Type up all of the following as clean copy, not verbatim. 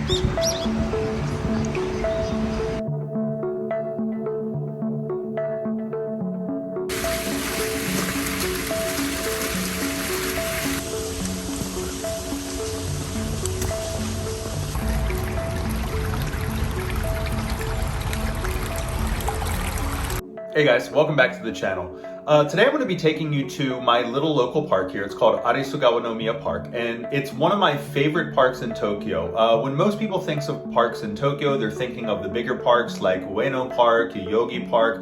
Hey guys, welcome back to the channel. Today I'm going to be taking you to my little local park here. It's called Arisugawa-no-miya Park, and it's one of my favorite parks in Tokyo. When most people think of parks in Tokyo, they're thinking of the bigger parks like Ueno Park, Yoyogi Park.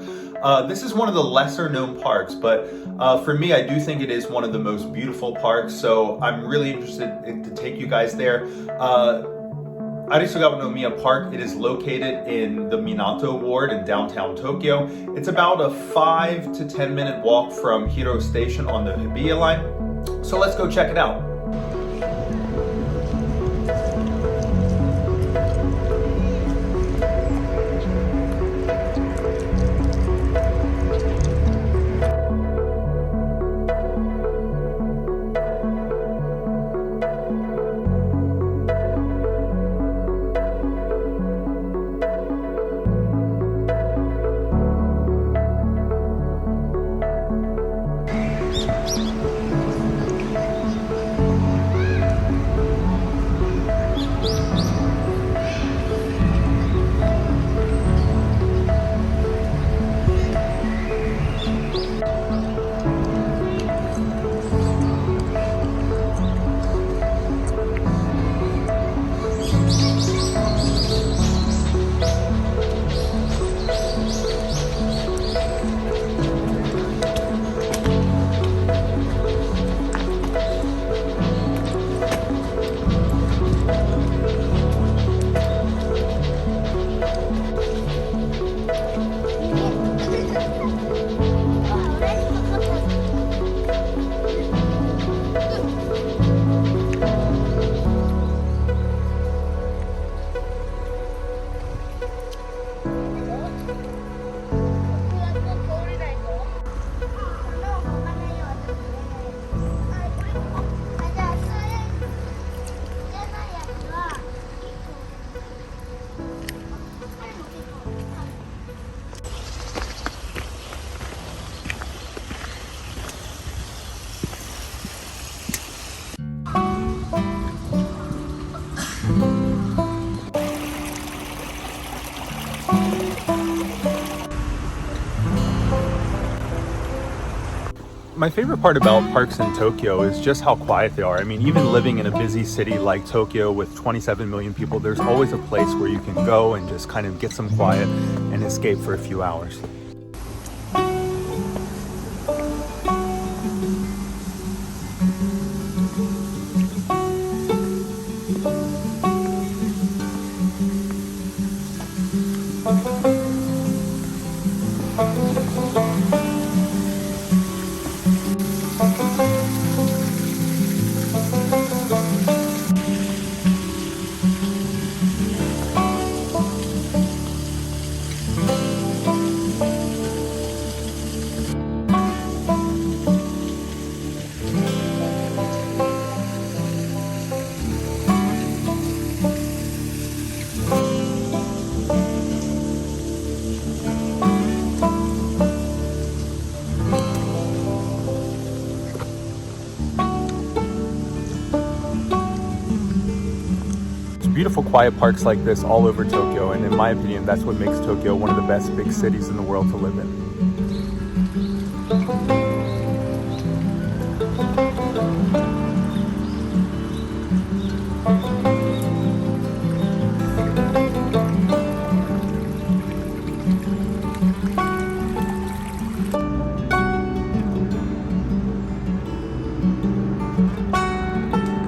This is one of the lesser known parks, but for me, I do think it is one of the most beautiful parks, so I'm really interested to take you guys there. Arisugawa-no-miya Park, it is located in the Minato ward in downtown Tokyo. It's about a 5 to 10 minute walk from Hiroo Station on the Hibiya Line. So let's go check it out. My favorite part about parks in Tokyo is just how quiet they are. I mean, even living in a busy city like Tokyo with 27 million people, there's always a place where you can go and just kind of get some quiet and escape for a few hours. Beautiful quiet parks like this all over Tokyo, and in my opinion that's what makes Tokyo one of the best big cities in the world to live in.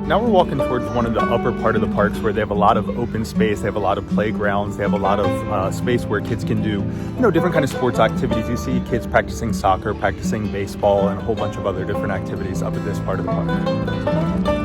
Now we're walking towards one of the upper part of the parks where they have a lot of open space, they have a lot of playgrounds, they have a lot of space where kids can do, different kind of sports activities. You see kids practicing soccer, practicing baseball, and a whole bunch of other different activities up at this part of the park.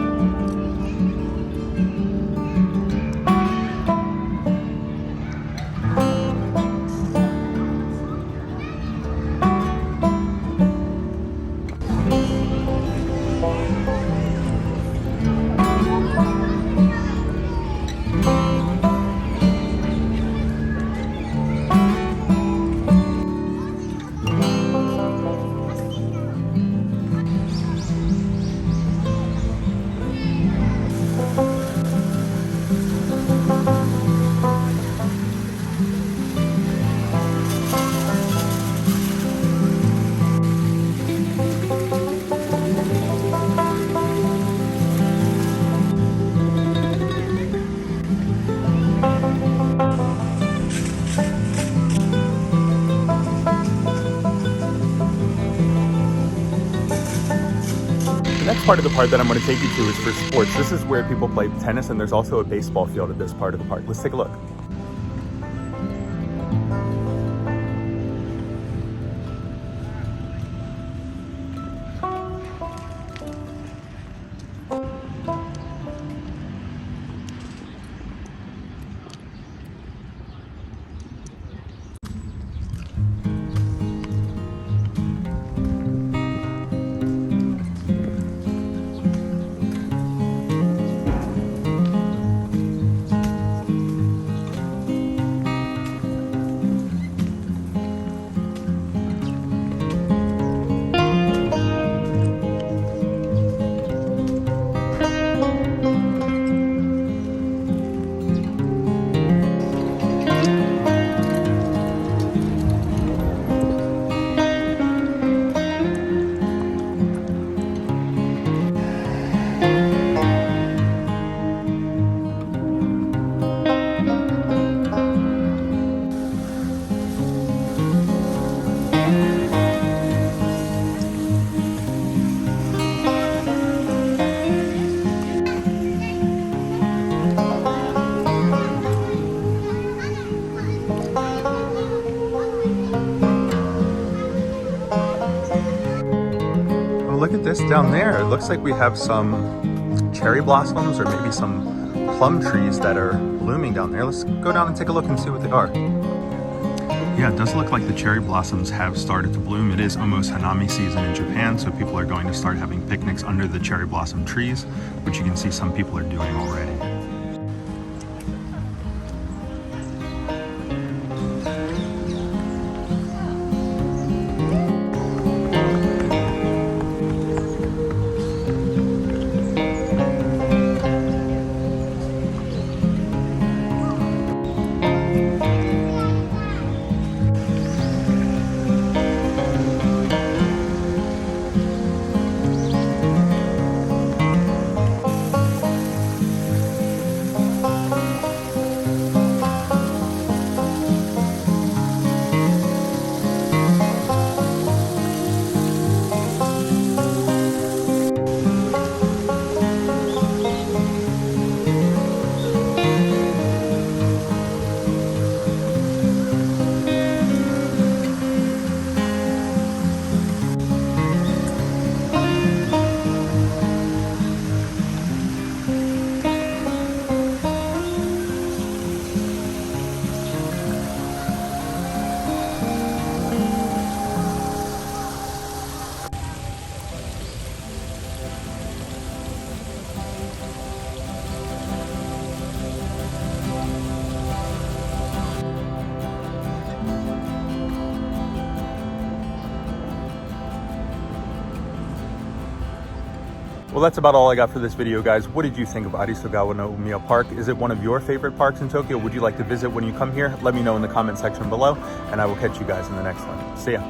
next part of the park that I'm going to take you to is for sports. This is where people play tennis, and there's also a baseball field at this part of the park. Let's take a look. Look at this down there. It looks like we have some cherry blossoms or maybe some plum trees that are blooming down there. Let's go down and take a look and see what they are. Yeah, it does look like the cherry blossoms have started to bloom. It is almost Hanami season in Japan, so people are going to start having picnics under the cherry blossom trees, which you can see some people are doing already. Well, that's about all I got for this video, guys. What did you think of Arisugawa-no-miya Park? Is it one of your favorite parks in Tokyo? Would you like to visit when you come here? Let me know in the comment section below, and I will catch you guys in the next one. See ya.